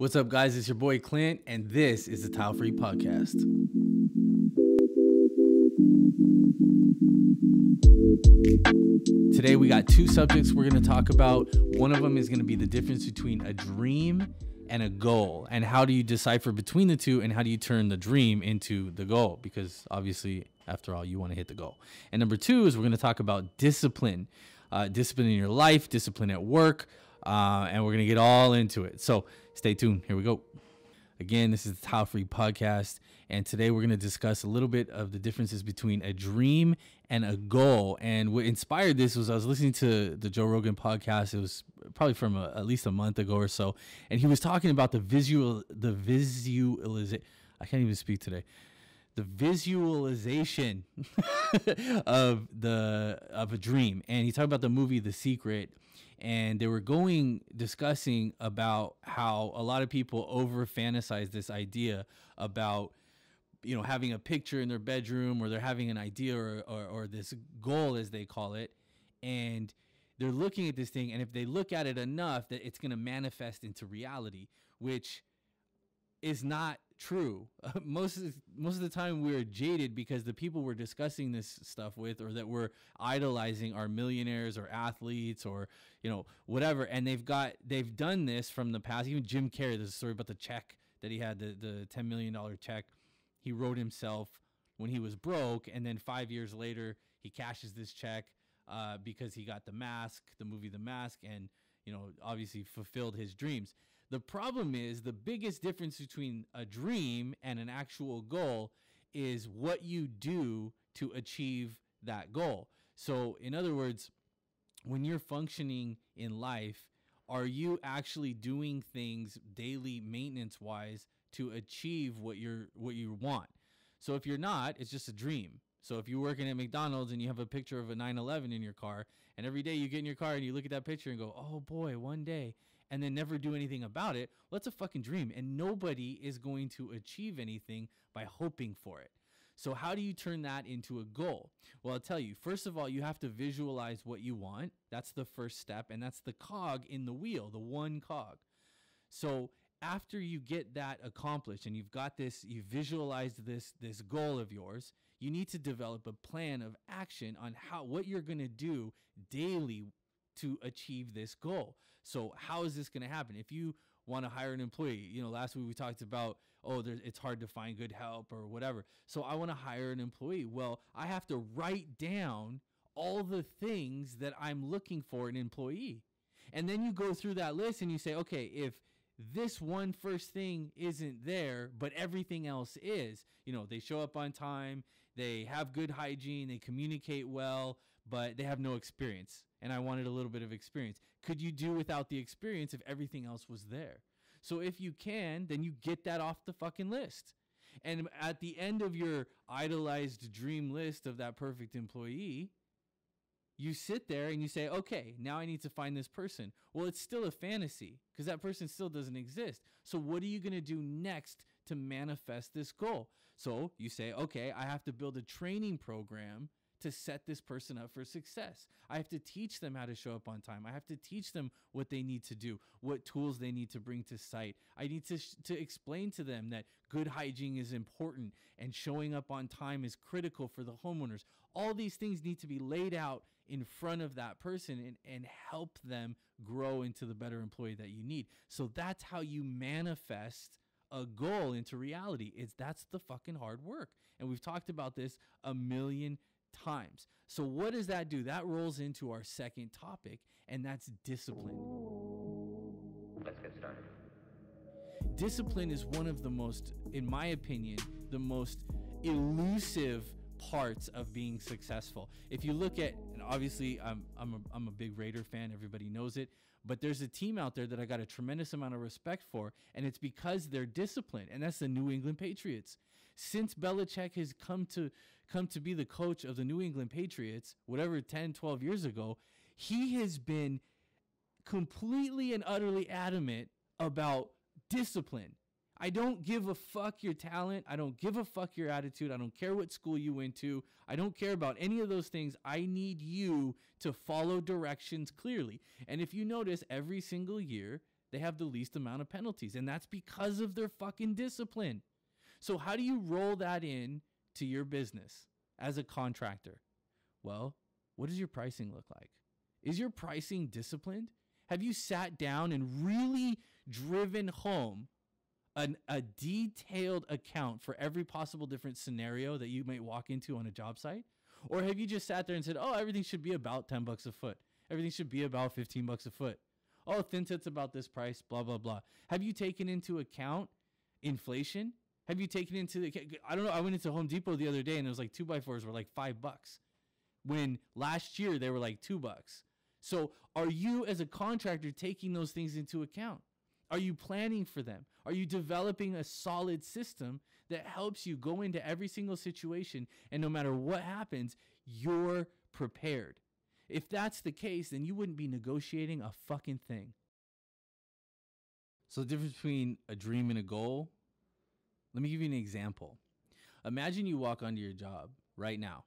What's up, guys? It's your boy Clint, and this is the Tile Free Podcast. Today, we got two subjects we're going to talk about. One of them is going to be the difference between a dream and a goal, and how do you decipher between the two, and how do you turn the dream into the goal? Because obviously, after all, you want to hit the goal. And number two is we're going to talk about discipline, discipline in your life, discipline at work, and we're going to get all into it. So stay tuned. Here we go. Again, this is the Tile Free Podcast, and today we're going to discuss a little bit of the differences between a dream and a goal. And what inspired this was I was listening to the Joe Rogan podcast. It was probably from at least a month ago or so, and he was talking about the visualization. I can't even speak today. The visualization of a dream, and he talked about the movie The Secret. And they were discussing about how a lot of people over fantasize this idea about, you know, having a picture in their bedroom, or they're having an idea or this goal, as they call it. And they're looking at this thing, and if they look at it enough, that it's going to manifest into reality, which is not true. Most of the time we're jaded because the people we're discussing this stuff with, or that we're idolizing, are millionaires or athletes or, you know, whatever. And they've done this from the past. Even Jim Carrey, there's a story about the check that he had, the $10 million check he wrote himself when he was broke. And then 5 years later, he cashes this check because he got The Mask, the movie The Mask, and, you know, obviously fulfilled his dreams. The problem is, the biggest difference between a dream and an actual goal is what you do to achieve that goal. So in other words, when you're functioning in life, are you actually doing things daily maintenance wise to achieve what you want? So if you're not, it's just a dream. So if you're working at McDonald's and you have a picture of a 911 in your car, and every day you get in your car and you look at that picture and go, oh boy, one day, and then never do anything about it, well, that's a fucking dream. And nobody is going to achieve anything by hoping for it. So how do you turn that into a goal? Well, I'll tell you, first of all, you have to visualize what you want. That's the first step, and that's the cog in the wheel, the one cog. So after you get that accomplished, and you've got this, you visualized this goal of yours, you need to develop a plan of action on what you're going to do daily to achieve this goal. So how is this going to happen? If you want to hire an employee, you know, last week we talked about, it's hard to find good help or whatever. So I want to hire an employee. Well, I have to write down all the things that I'm looking for in an employee. And then you go through that list and you say, okay, if this one first thing isn't there, but everything else is, you know, they show up on time, they have good hygiene, they communicate well, but they have no experience. And I wanted a little bit of experience. Could you do without the experience if everything else was there? So if you can, then you get that off the fucking list. And at the end of your idolized dream list of that perfect employee, you sit there and you say, okay, now I need to find this person. Well, it's still a fantasy because that person still doesn't exist. So what are you going to do next to manifest this goal? So you say, okay, I have to build a training program to set this person up for success. I have to teach them how to show up on time. I have to teach them what they need to do, what tools they need to bring to site. I need to explain to them that good hygiene is important and showing up on time is critical for the homeowners. All these things need to be laid out in front of that person and help them grow into the better employee that you need. So that's how you manifest a goal into reality. That's the fucking hard work. And we've talked about this a million times. So what does that do? That rolls into our second topic, and that's discipline. Let's get started. Discipline is one of the most, in my opinion, the most elusive parts of being successful. If you look at, and obviously I'm a big Raider fan, everybody knows it, but there's a team out there that I got a tremendous amount of respect for, and it's because they're disciplined, and that's the New England Patriots. Since Belichick has come to be the coach of the New England Patriots, whatever, 10, 12 years ago, he has been completely and utterly adamant about discipline. I don't give a fuck your talent. I don't give a fuck your attitude. I don't care what school you went to. I don't care about any of those things. I need you to follow directions clearly. And if you notice, every single year, they have the least amount of penalties, and that's because of their fucking discipline. So how do you roll that in to your business as a contractor? Well, what does your pricing look like? Is your pricing disciplined? Have you sat down and really driven home a detailed account for every possible different scenario that you might walk into on a job site? Or have you just sat there and said, oh, everything should be about $10 a foot. Everything should be about $15 a foot. Oh, thin set's about this price, blah, blah, blah. Have you taken into account inflation? Have you taken into the, I don't know, I went into Home Depot the other day and it was like 2x4s were like $5 when last year they were like $2. So are you as a contractor taking those things into account? Are you planning for them? Are you developing a solid system that helps you go into every single situation and no matter what happens, you're prepared? If that's the case, then you wouldn't be negotiating a fucking thing. So the difference between a dream and a goal, let me give you an example. Imagine you walk onto your job right now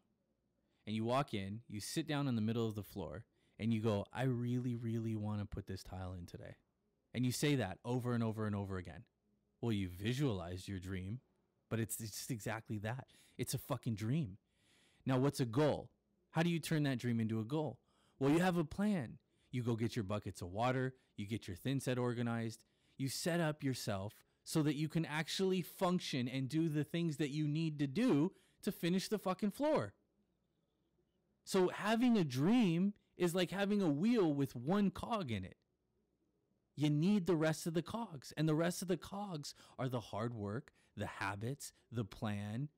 and you walk in, you sit down in the middle of the floor and you go, I really, really want to put this tile in today. And you say that over and over and over again. Well, you visualized your dream, but it's just exactly that. It's a fucking dream. Now, what's a goal? How do you turn that dream into a goal? Well, you have a plan. You go get your buckets of water. You get your thin set organized. You set up yourself so that you can actually function and do the things that you need to do to finish the fucking floor. So having a dream is like having a wheel with one cog in it. You need the rest of the cogs, and the rest of the cogs are the hard work, the habits, the plan,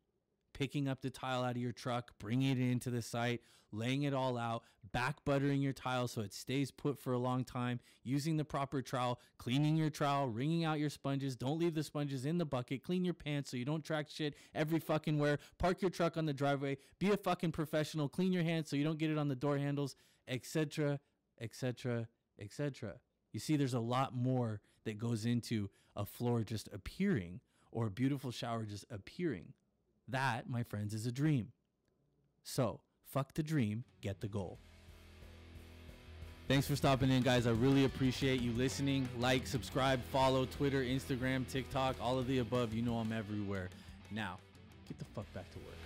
picking up the tile out of your truck, bringing it into the site, laying it all out, back buttering your tile so it stays put for a long time, using the proper trowel, cleaning your trowel, wringing out your sponges. Don't leave the sponges in the bucket. Clean your pants so you don't track shit every fucking where. Park your truck on the driveway. Be a fucking professional. Clean your hands so you don't get it on the door handles, etc., etc., etc. You see, there's a lot more that goes into a floor just appearing or a beautiful shower just appearing. That, my friends, is a dream. So, fuck the dream, get the goal. Thanks for stopping in, guys. I really appreciate you listening. Like, subscribe, follow Twitter, Instagram, TikTok, all of the above. You know I'm everywhere. Now, get the fuck back to work.